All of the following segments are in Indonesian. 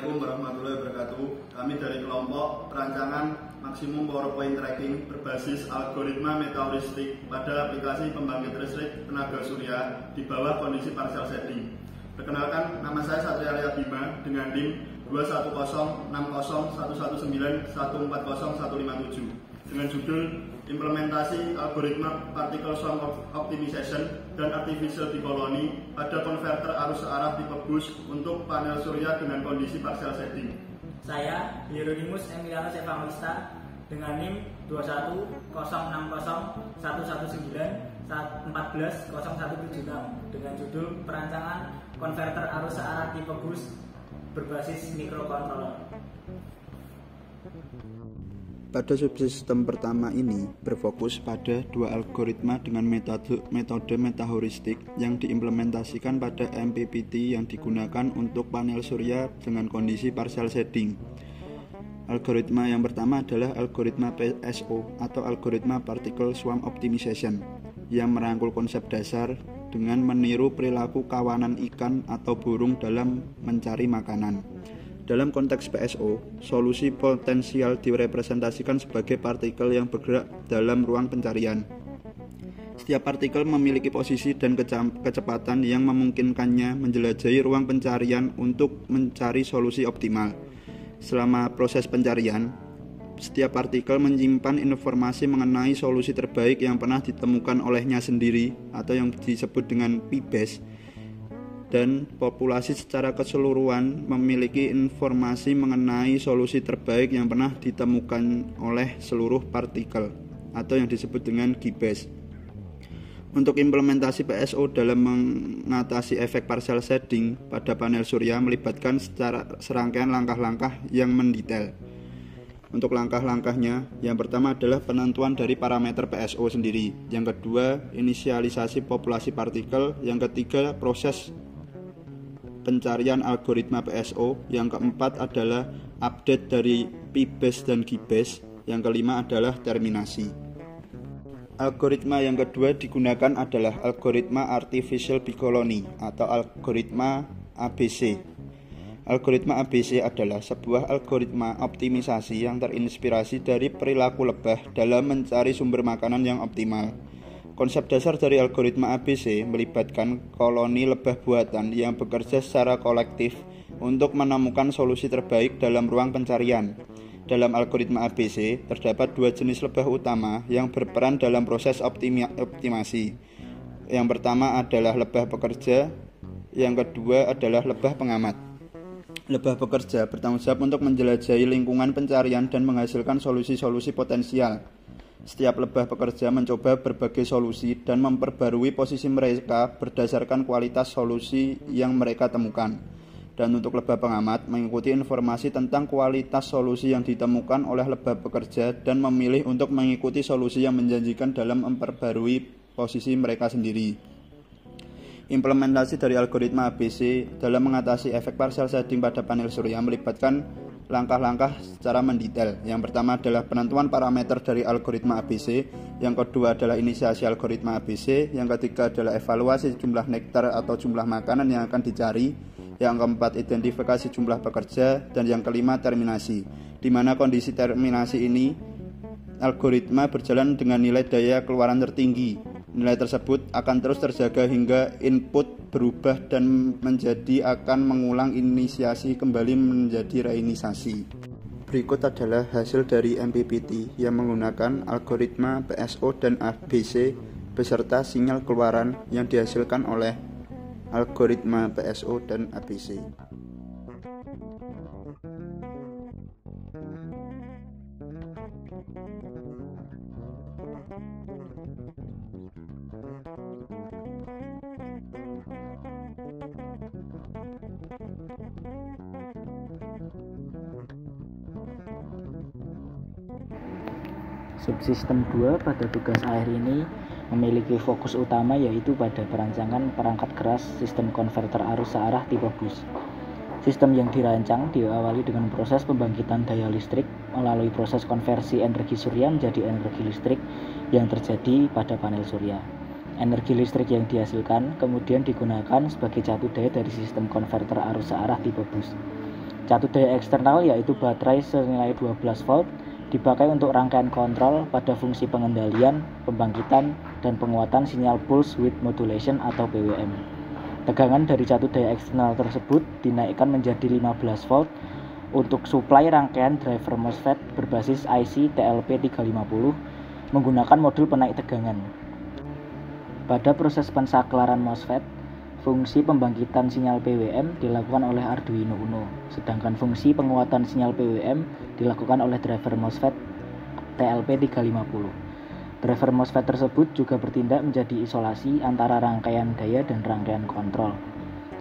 Assalamualaikum warahmatullahi wabarakatuh. Kami dari kelompok perancangan maksimum PowerPoint tracking berbasis algoritma metaheuristik pada aplikasi pembangkit listrik tenaga surya di bawah kondisi partial setting. Perkenalkan, nama saya Satria Arya Bima dengan NIM 21060119140 dengan judul Implementasi Algoritma Particle Swarm Optimization dan Artificial Colony pada konverter arus searah tipe bus untuk panel surya dengan kondisi partial setting. Saya Hieronymus Emilianus Evangelista dengan NIM 210601191914076 dengan judul Perancangan Konverter Arus Searah Tipe Bus berbasis mikrokontroler. Pada subsistem pertama ini berfokus pada dua algoritma dengan metode metaheuristik yang diimplementasikan pada MPPT yang digunakan untuk panel surya dengan kondisi partial setting. Algoritma yang pertama adalah algoritma PSO atau algoritma Particle Swarm Optimization yang merangkul konsep dasar dengan meniru perilaku kawanan ikan atau burung dalam mencari makanan. Dalam konteks PSO, solusi potensial direpresentasikan sebagai partikel yang bergerak dalam ruang pencarian. Setiap partikel memiliki posisi dan kecepatan yang memungkinkannya menjelajahi ruang pencarian untuk mencari solusi optimal. Selama proses pencarian, setiap partikel menyimpan informasi mengenai solusi terbaik yang pernah ditemukan olehnya sendiri atau yang disebut dengan P-base. Dan populasi secara keseluruhan memiliki informasi mengenai solusi terbaik yang pernah ditemukan oleh seluruh partikel atau yang disebut dengan G-base. Untuk implementasi PSO dalam mengatasi efek partial setting pada panel surya melibatkan serangkaian langkah-langkah yang mendetail. Untuk langkah-langkahnya, yang pertama adalah penentuan dari parameter PSO sendiri, yang kedua inisialisasi populasi partikel, yang ketiga proses pencarian algoritma PSO, yang keempat adalah update dari P-base dan G-base, yang kelima adalah terminasi. Algoritma yang kedua digunakan adalah algoritma Artificial Colony atau algoritma ABC. Algoritma ABC adalah sebuah algoritma optimisasi yang terinspirasi dari perilaku lebah dalam mencari sumber makanan yang optimal. Konsep dasar dari algoritma ABC melibatkan koloni lebah buatan yang bekerja secara kolektif untuk menemukan solusi terbaik dalam ruang pencarian. Dalam algoritma ABC, terdapat dua jenis lebah utama yang berperan dalam proses optimasi. Yang pertama adalah lebah pekerja, yang kedua adalah lebah pengamat. Lebah pekerja bertanggung jawab untuk menjelajahi lingkungan pencarian dan menghasilkan solusi-solusi potensial. Setiap lebah pekerja mencoba berbagai solusi dan memperbarui posisi mereka berdasarkan kualitas solusi yang mereka temukan. Dan untuk lebah pengamat, mengikuti informasi tentang kualitas solusi yang ditemukan oleh lebah pekerja dan memilih untuk mengikuti solusi yang menjanjikan dalam memperbarui posisi mereka sendiri. Implementasi dari algoritma ABC dalam mengatasi efek partial setting pada panel surya melibatkan langkah-langkah secara mendetail. Yang pertama adalah penentuan parameter dari algoritma ABC, yang kedua adalah inisiasi algoritma ABC, yang ketiga adalah evaluasi jumlah nektar atau jumlah makanan yang akan dicari, yang keempat identifikasi jumlah pekerja, dan yang kelima terminasi. Di mana kondisi terminasi ini algoritma berjalan dengan nilai daya keluaran tertinggi. Nilai tersebut akan terus terjaga hingga input berubah dan akan mengulang inisiasi kembali menjadi reinisiasi. Berikut adalah hasil dari MPPT yang menggunakan algoritma PSO dan ABC beserta sinyal keluaran yang dihasilkan oleh algoritma PSO dan ABC. Subsistem 2 pada tugas akhir ini memiliki fokus utama yaitu pada perancangan perangkat keras sistem konverter arus searah tipe bus. Sistem yang dirancang diawali dengan proses pembangkitan daya listrik melalui proses konversi energi surya menjadi energi listrik yang terjadi pada panel surya. Energi listrik yang dihasilkan kemudian digunakan sebagai catu daya dari sistem konverter arus searah tipe bus. Catu daya eksternal yaitu baterai senilai 12 volt dipakai untuk rangkaian kontrol pada fungsi pengendalian, pembangkitan, dan penguatan sinyal pulse width modulation atau PWM. Tegangan dari catu daya eksternal tersebut dinaikkan menjadi 15 volt untuk suplai rangkaian driver MOSFET berbasis IC TLP350 menggunakan modul penaik tegangan. Pada proses pensaklaran MOSFET, fungsi pembangkitan sinyal PWM dilakukan oleh Arduino Uno, sedangkan fungsi penguatan sinyal PWM dilakukan oleh driver MOSFET TLP350. Driver MOSFET tersebut juga bertindak menjadi isolasi antara rangkaian daya dan rangkaian kontrol.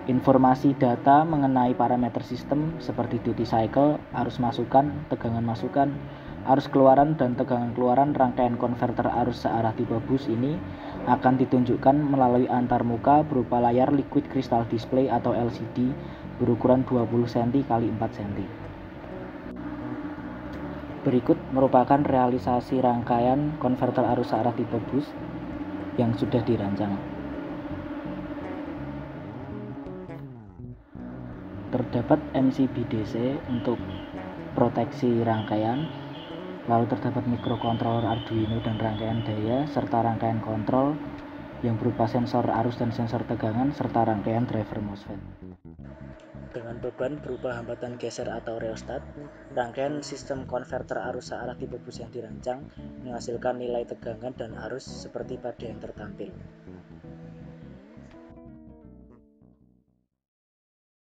Informasi data mengenai parameter sistem seperti duty cycle, arus masukan, tegangan masukan, arus keluaran, dan tegangan keluaran rangkaian konverter arus searah tipe bus ini akan ditunjukkan melalui antarmuka berupa layar liquid crystal display atau LCD berukuran 20 cm x 4 cm. Berikut merupakan realisasi rangkaian konverter arus searah tipe bus yang sudah dirancang. Terdapat MCB DC untuk proteksi rangkaian, lalu terdapat mikrokontroler Arduino dan rangkaian daya, serta rangkaian kontrol yang berupa sensor arus dan sensor tegangan, serta rangkaian driver MOSFET. Dengan beban berupa hambatan geser atau rheostat, rangkaian sistem konverter arus searah tipe bus yang dirancang menghasilkan nilai tegangan dan arus seperti pada yang tertampil.